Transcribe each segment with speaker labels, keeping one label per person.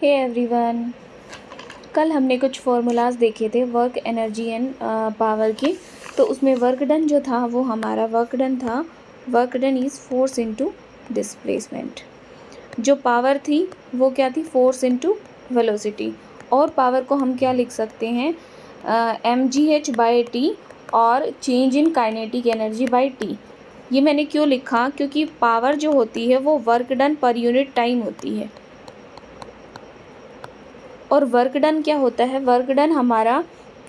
Speaker 1: Hey everyone, कल हमने कुछ फार्मूलाज देखे थे वर्क, एनर्जी एंड पावर के। तो उसमें वर्क डन जो था वो हमारा वर्क डन था, work done is force into displacement. जो पावर थी वो क्या थी, फोर्स इनटू वेलोसिटी। और पावर को हम क्या लिख सकते हैं, mgh/t और change in kinetic energy by T. ये मैंने क्यों लिखा, क्योंकि पावर जो होती है वो work done per unit time होती है। और वर्क डन क्या होता है, वर्क डन हमारा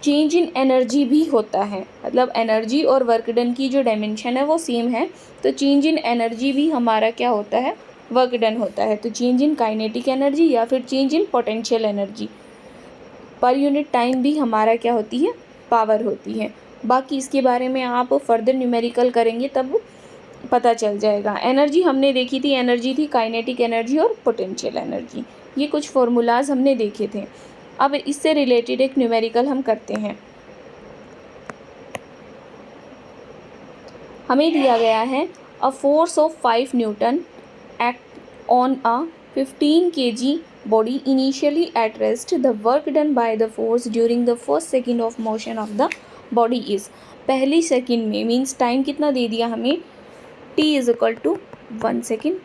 Speaker 1: चेंज इन एनर्जी भी होता है। मतलब एनर्जी और वर्क डन की जो डायमेंशन है वो सेम है, तो चेंज इन एनर्जी भी हमारा क्या होता है, वर्क डन होता है। तो चेंज इन काइनेटिक एनर्जी या फिर change in potential energy per unit time भी हमारा क्या होती है, पावर होती है। बाकी इसके बारे में आप फर्दर न्यूमेरिकल करेंगे तब पता चल जाएगा। एनर्जी हमने देखी थी, एनर्जी थी काइनेटिक एनर्जी और पोटेंशियल एनर्जी। ये कुछ फॉर्मूलाज हमने देखे थे। अब इससे रिलेटेड एक न्यूमेरिकल हम करते हैं। हमें दिया गया है a force of 5 Newton act on a 15 kg body initially at rest. The work done by the force during the first second of motion of the body is। पहली सेकंड में मीन्स टाइम कितना दे दिया हमें, t is equal to 1 second.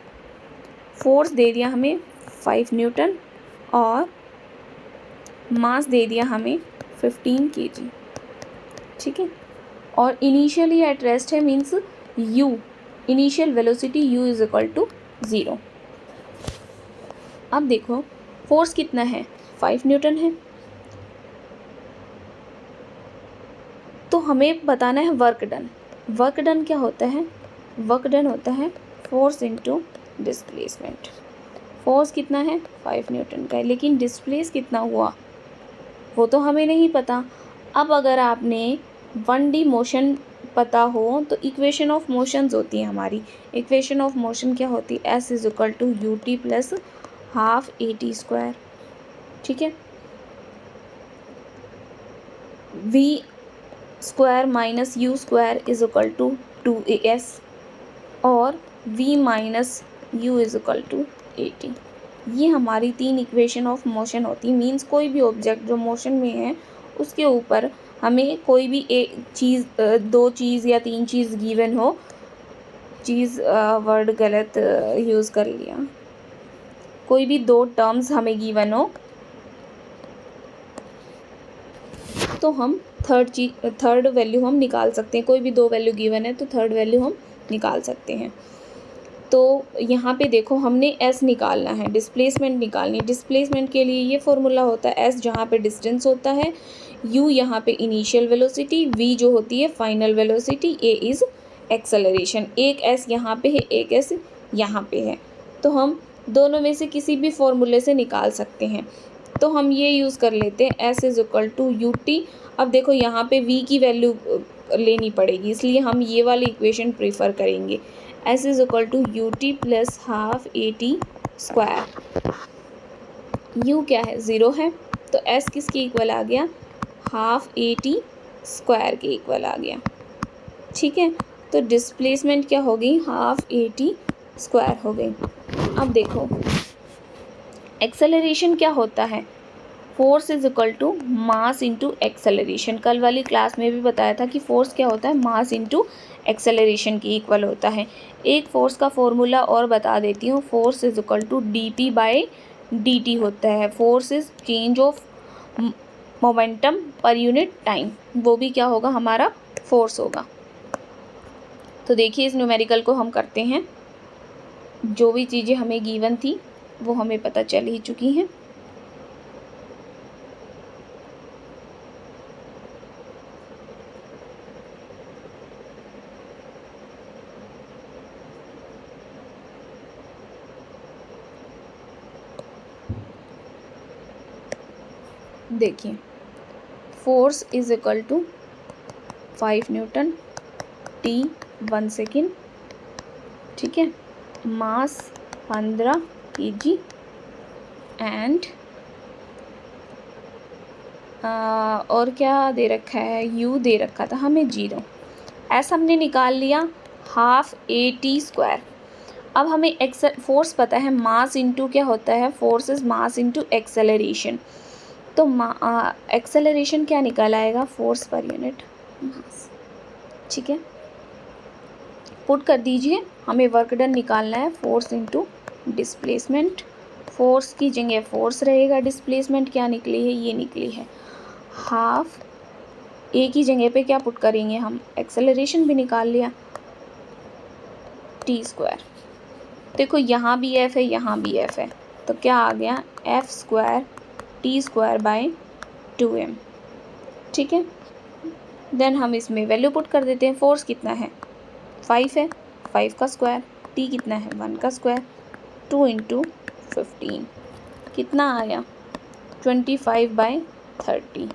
Speaker 1: Force दे दिया हमें 5 Newton और मास दे दिया हमें 15 kg। ठीक है। और इनिशियली एट रेस्ट है means u, initial velocity u is equal to 0। अब देखो फोर्स कितना है, 5 न्यूटन है। तो हमें बताना है वर्क डन। वर्क डन क्या होता है, वर्क डन होता है फोर्स इनटू डिस्प्लेसमेंट। फोर्स कितना है, 5 न्यूटन का है, लेकिन डिस्प्लेस कितना हुआ वो तो हमें नहीं पता। अब अगर आपने 1D मोशन पता हो तो इक्वेशन ऑफ मोशंस होती है हमारी। इक्वेशन ऑफ मोशन क्या होती है, S is equal to U T plus half AT²। ठीक है। V² minus U² is equal to 2AS और V minus U is equal to AT। ये हमारी 3 इक्वेशन ऑफ मोशन होती। मीन्स कोई भी ऑब्जेक्ट जो मोशन में है उसके ऊपर हमें कोई भी एक चीज़, 2 चीज़ या 3 चीज़ गिवन हो, चीज़ वर्ड गलत यूज़ कर लिया, कोई भी 2 टर्म्स हमें गिवन हो तो हम थर्ड वैल्यू हम निकाल सकते हैं। कोई भी 2 वैल्यू गिवन है तो थर्ड वैल्यू हम निकाल सकते हैं। तो यहाँ पे देखो हमने S निकालना है, डिस्प्लेसमेंट निकालनी है। डिस्प्लेसमेंट के लिए ये फॉर्मूला होता है S जहाँ पे डिस्टेंस होता है, U यहाँ पे इनिशियल वेलोसिटी, V जो होती है final velocity, A is acceleration. एक S यहाँ पे है, एक S यहाँ पे है, तो हम दोनों में से किसी भी फॉर्मूले से निकाल सकते हैं। तो हम ये यूज़ कर लेते हैं S is equal to UT। अब देखो यहाँ पे V की वैल्यू लेनी पड़ेगी, इसलिए हम ये वाली इक्वेशन प्रीफर करेंगे। S is equal to UT plus half AT²। U क्या है, 0 है, तो S किसके इक्वल आ गया, हाफ AT² के इक्वल आ गया। ठीक है। तो डिस्प्लेसमेंट क्या हो गई, हाफ AT² हो गई। अब देखो एक्सेलरेशन क्या होता है, force is equal to mass into acceleration. कल वाली क्लास में भी बताया था कि फोर्स क्या होता है, मास इंटू एक्सेलरेशन की इक्वल होता है। एक फोर्स का फॉर्मूला और बता देती हूँ, force is equal to dP/dt होता है। Force is change of momentum per unit time, वो भी क्या होगा, हमारा फोर्स होगा। तो देखिए इस न्यूमेरिकल को हम करते हैं। जो भी चीज़ें हमें गिवन थी वो हमें पता चल ही चुकी हैं। देखिए force is equal to 5 newton, T 1 second. ठीक है। मास 15 kg एंड और क्या दे रखा है, U दे रखा था हमें 0। S हमने निकाल लिया हाफ AT²। अब हमें फोर्स पता है, मास इंटू क्या होता है, force is mass into acceleration. तो एक्सेलरेशन क्या निकल आएगा, फोर्स पर यूनिट मास। ठीक है, पुट कर दीजिए, हमें वर्क डन निकालना है, फोर्स इंटू डिस्प्लेसमेंट। फोर्स की जगह फोर्स रहेगा, डिस्प्लेसमेंट क्या निकली है, ये निकली है हाफ। ए की जगह पे क्या पुट करेंगे हम, एक्सेलरेशन भी निकाल लिया, टी स्क्वायर। देखो यहाँ भी एफ है, यहाँ भी एफ है, तो क्या आ गया, F square T square by 2m। ठीक है, देन हम इसमें वैल्यू पुट कर देते हैं। फोर्स कितना है, 5 है, 5 का स्क्वायर, टी कितना है, 1 का स्क्वायर, 2 इंटू 15 कितना आया, 25/30,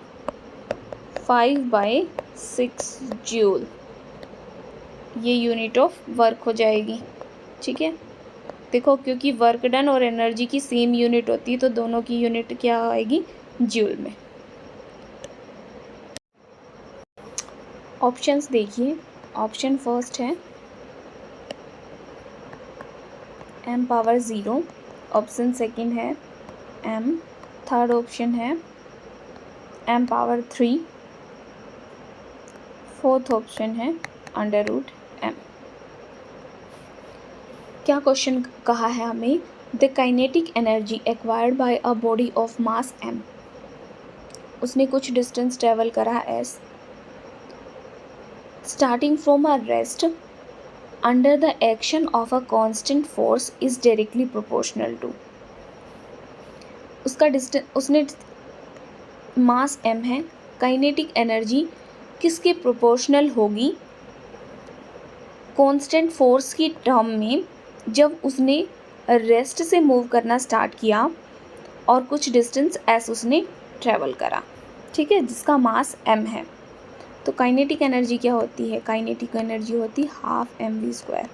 Speaker 1: 5/6 जूल, ये यूनिट ऑफ वर्क हो जाएगी। ठीक है, देखो क्योंकि वर्क डन और एनर्जी की सेम यूनिट होती है तो दोनों की यूनिट क्या आएगी, जूल में। ऑप्शंस देखिए, ऑप्शन फर्स्ट है m पावर 0, ऑप्शन सेकंड है m, थर्ड ऑप्शन है m पावर 3, फोर्थ ऑप्शन है √m। क्या क्वेश्चन कहा है हमें, the kinetic energy acquired by a body of mass m, उसने कुछ डिस्टेंस ट्रेवल करा s, starting from a rest under the action of a constant force is directly proportional to. उसका distance, उसने mass m है, kinetic energy किसके proportional होगी, constant force की term में, जब उसने रेस्ट से मूव करना स्टार्ट किया और कुछ डिस्टेंस s उसने ट्रेवल करा। ठीक है, जिसका मास m है। तो काइनेटिक एनर्जी क्या होती है, काइनेटिक एनर्जी होती है ½ mv²।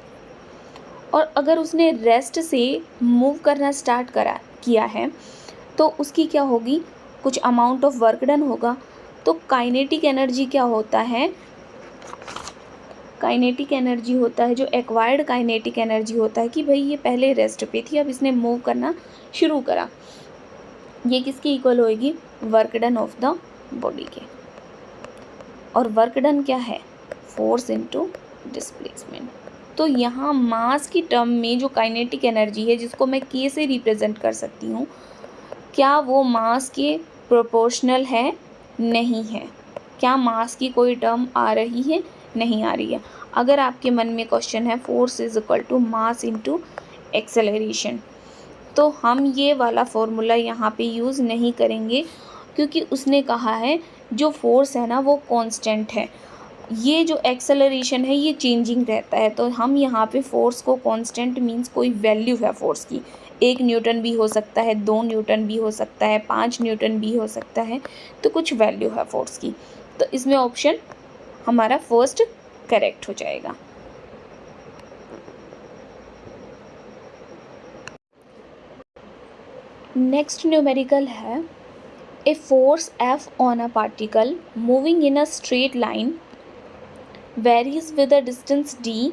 Speaker 1: और अगर उसने रेस्ट से मूव करना स्टार्ट किया है तो उसकी क्या होगी, कुछ अमाउंट ऑफ वर्क डन होगा। तो काइनेटिक एनर्जी क्या होता है, काइनेटिक एनर्जी होता है जो एक्वायर्ड काइनेटिक एनर्जी होता है कि भाई ये पहले रेस्ट पे थी, अब इसने मूव करना शुरू करा, ये किसकी इक्वल होएगी, work done of the body के। और वर्क डन क्या है, फोर्स इनटू डिस्प्लेसमेंट। तो यहाँ मास की टर्म में जो काइनेटिक एनर्जी है, जिसको मैं के से रिप्रेजेंट कर सकती हूँ, क्या वो मास के प्रोपोर्शनल है, नहीं है। क्या मास की कोई टर्म आ रही है, नहीं आ रही है। अगर आपके मन में क्वेश्चन है force is equal to mass into acceleration, तो हम ये वाला फॉर्मूला यहाँ पे यूज़ नहीं करेंगे, क्योंकि उसने कहा है जो फोर्स है ना वो कांस्टेंट है, ये जो एक्सेलरेशन है ये चेंजिंग रहता है। तो हम यहाँ पे फोर्स को कांस्टेंट मींस कोई वैल्यू है फोर्स की, 1 न्यूटन भी हो सकता है, 2 न्यूटन भी हो सकता है, 5 न्यूटन भी हो सकता है, तो कुछ वैल्यू है फोर्स की। तो इसमें ऑप्शन हमारा फर्स्ट करेक्ट हो जाएगा। नेक्स्ट न्यूमेरिकल है, a force F on a particle moving in a straight line varies with a distance d,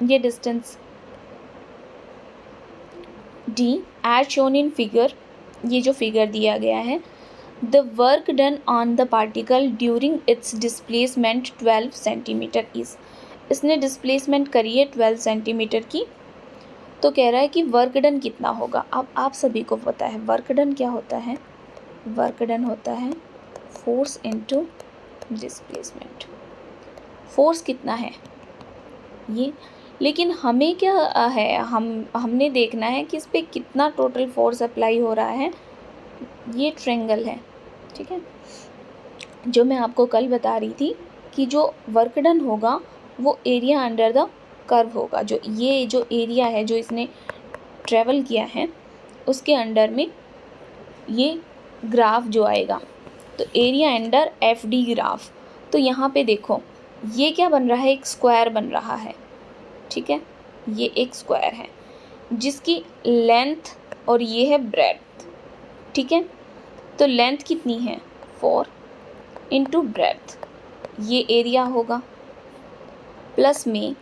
Speaker 1: ये distance d as shown in figure, ये जो फिगर दिया गया है, the work done on the particle during its displacement 12 centimetre is, इसने displacement करी है 12 centimetre की। तो कह रहा है कि वर्क डन कितना होगा। अब आप सभी को पता है वर्क डन क्या होता है, वर्क डन होता है फोर्स इनटू डिस्प्लेसमेंट। फोर्स कितना है ये, लेकिन हमें क्या है, हमने देखना है कि इस पर कितना टोटल फोर्स अप्लाई हो रहा है। ये ट्रायंगल है, ठीक है, जो मैं आपको कल बता रही थी कि जो वर्क डन होगा वो एरिया अंडर द कर्व होगा। जो ये जो एरिया है जो इसने ट्रेवल किया है उसके अंडर में ये ग्राफ जो आएगा, तो एरिया अंडर FD ग्राफ। तो यहाँ पे देखो ये क्या बन रहा है, एक स्क्वायर बन रहा है, ठीक है, ये एक स्क्वायर है जिसकी लेंथ और ये है ब्रेड्थ, ठीक है। तो लेंथ कितनी है 4 इंटू ब्रेड्थ, ये एरिया होगा, प्लस में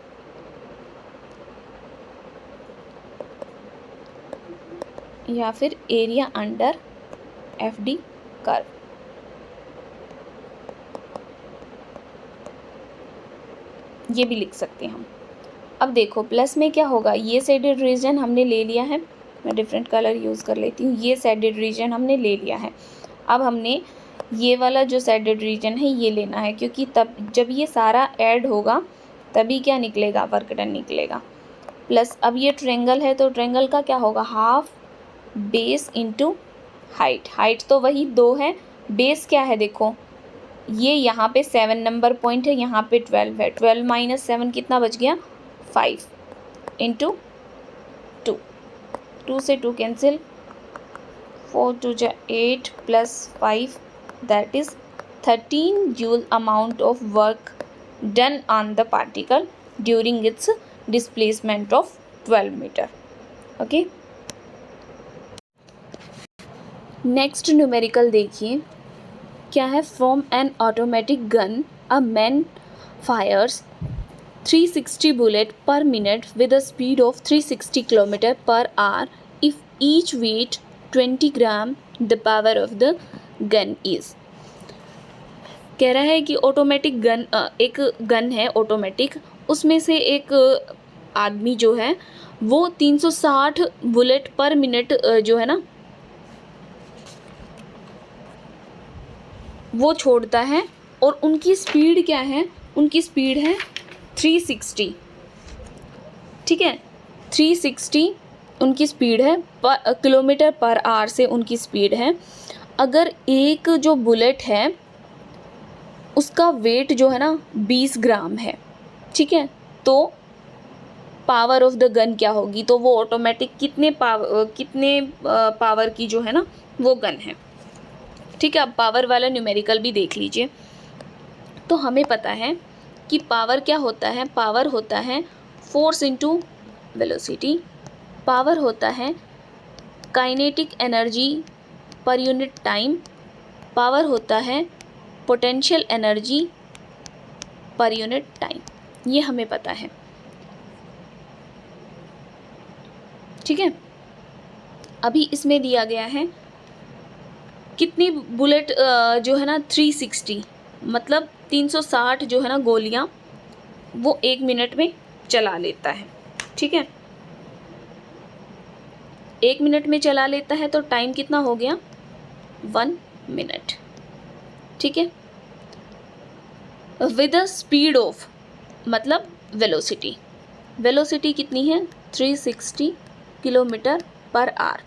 Speaker 1: या फिर एरिया अंडर FD कर्व। ये भी लिख सकते हैं हम। अब देखो प्लस में क्या होगा, ये शेडेड रीजन हमने ले लिया है, मैं डिफरेंट कलर यूज़ कर लेती हूँ। ये शेडेड रीजन हमने ले लिया है। अब हमने ये वाला जो शेडेड रीजन है ये लेना है, क्योंकि तब जब ये सारा ऐड होगा तभी क्या निकलेगा, वर्क डन निकलेगा। प्लस अब ये ट्रायंगल है तो ट्रायंगल का क्या होगा, half base into height. Height तो वही 2 है, बेस क्या है देखो, ये यहाँ पे 7 नंबर पॉइंट है, यहाँ पे 12 है। 12 माइनस 7 कितना बच गया, 5 इंटू 2। 2 से 2 कैंसिल, 4 2 जा 8 प्लस 5 that is 13 joule amount of work done on the particle during its displacement of 12 metre. Okay, next numerical देखिए क्या है। From an automatic gun a man fires 360 bullet per minute with a speed of 360 kilometre per hour if each weight 20 gram the power of the gun is. कह रहा है कि automatic gun, एक gun है automatic, उसमें से एक आदमी जो है वो 360 बुलेट पर मिनट जो है ना वो छोड़ता है, और उनकी स्पीड क्या है, उनकी स्पीड है 360। ठीक है, 360 उनकी स्पीड है, किलोमीटर पर आवर से उनकी स्पीड है। अगर एक जो बुलेट है उसका वेट जो है ना 20 ग्राम है, ठीक है, तो पावर ऑफ द गन क्या होगी, तो वो ऑटोमेटिक कितने पावर की जो है ना वो गन है। ठीक है, अब पावर वाला न्यूमेरिकल भी देख लीजिए। तो हमें पता है कि पावर क्या होता है, पावर होता है फोर्स इंटू वेलोसिटी, पावर होता है kinetic energy per unit time, power होता है potential energy per unit time. ये हमें पता है। ठीक है, अभी इसमें दिया गया है कितनी बुलेट जो है ना 360 मतलब 360 जो है ना गोलियां वो 1 मिनट में चला लेता है। ठीक है, 1 मिनट में चला लेता है तो टाइम कितना हो गया, 1 मिनट। ठीक है, विद अ स्पीड ऑफ मतलब वेलोसिटी, वेलोसिटी कितनी है 360 किलोमीटर पर आवर।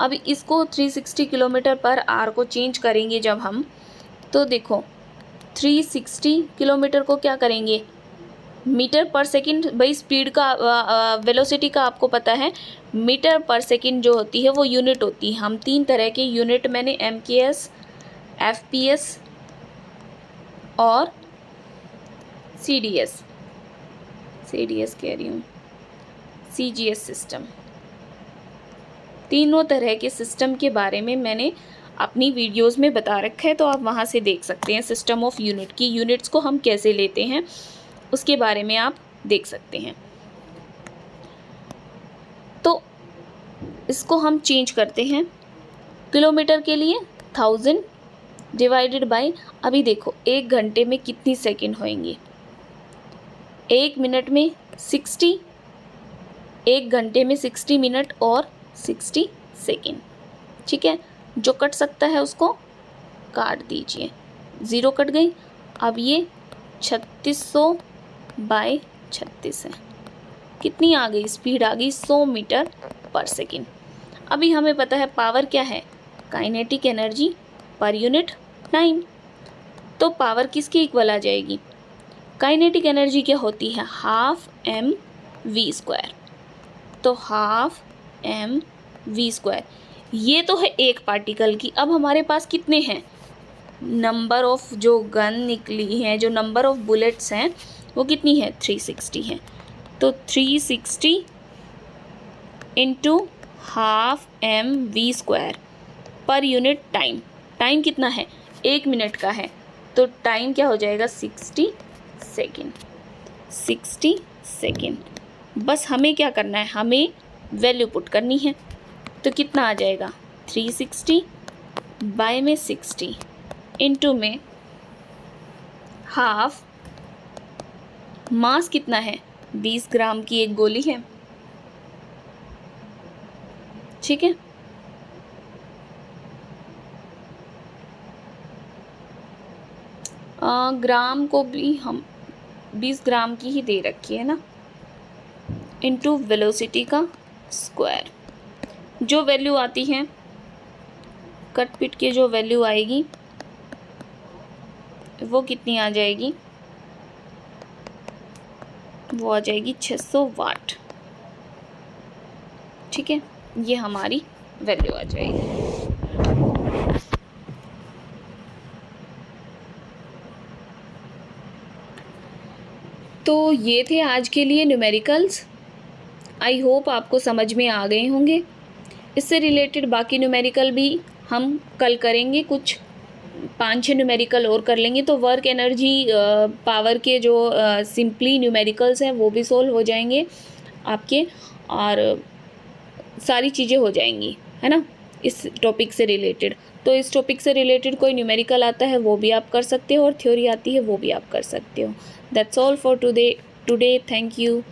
Speaker 1: अब इसको 360 किलोमीटर पर आवर को चेंज करेंगे जब हम, तो देखो 360 किलोमीटर को क्या करेंगे, मीटर पर सेकंड, भाई स्पीड का वेलोसिटी का आपको पता है, मीटर पर सेकंड जो होती है वो यूनिट होती है। हम 3 तरह के यूनिट मैंने MKS, FPS और CDS कह रही हूँ, CGS सिस्टम, तीनों तरह के सिस्टम के बारे में मैंने अपनी वीडियोस में बता रखा है, तो आप वहाँ से देख सकते हैं। सिस्टम ऑफ यूनिट की यूनिट्स को हम कैसे लेते हैं उसके बारे में आप देख सकते हैं। तो इसको हम चेंज करते हैं, किलोमीटर के लिए 1000 डिवाइडेड बाय, अभी देखो 1 घंटे में कितनी सेकंड होंगी, 1 मिनट में 60, 1 घंटे में 60 मिनट और 60 सेकेंड। ठीक है, जो कट सकता है उसको काट दीजिए, 0 कट गई। अब ये 3600 बाय 36 है, कितनी आ गई, स्पीड आ गई 100 मीटर पर सेकेंड। अभी हमें पता है पावर क्या है, kinetic energy per unit time, तो पावर किसके इक्वल आ जाएगी, काइनेटिक एनर्जी क्या होती है, हाफ mv², तो हाफ mv²। ये तो है एक पार्टिकल की। अब हमारे पास कितने हैं, नंबर ऑफ जो गन निकली हैं, जो नंबर ऑफ बुलेट्स हैं वो कितनी है, 360 है, तो 360 into half mv² per unit time, time कितना है 1 मिनट का है, तो टाइम क्या हो जाएगा 60 सेकेंड, 60 सेकेंड। बस हमें क्या करना है, हमें वैल्यू पुट करनी है। तो तो कितना आ जाएगा 360 बाय में 60 इंटू में हाफ, मास कितना है 20 ग्राम की एक गोली है, ठीक है। ग्राम को भी हम 20 ग्राम की ही दे रखी है ना, इंटू वेलोसिटी का स्क्वायर। जो वैल्यू आती है कट पिट के, जो वैल्यू आएगी वो कितनी आ जाएगी, वो आ जाएगी 600 वाट, ठीक है। ये हमारी वैल्यू आ जाएगी। तो ये थे आज के लिए न्यूमेरिकल्स। आई होप आपको समझ में आ गए होंगे। इससे रिलेटेड बाकी न्यूमेरिकल भी हम कल करेंगे, कुछ 5-6 न्यूमेरिकल और कर लेंगे, तो वर्क एनर्जी पावर के जो सिंपली न्यूमेरिकल्स हैं वो भी सोल्व हो जाएंगे आपके, और सारी चीज़ें हो जाएंगी, है ना, इस टॉपिक से रिलेटेड। तो इस टॉपिक से रिलेटेड कोई न्यूमेरिकल आता है वो भी आप कर सकते हो, और थ्योरी आती है वो भी आप कर सकते हो। That's all for today. Thank you.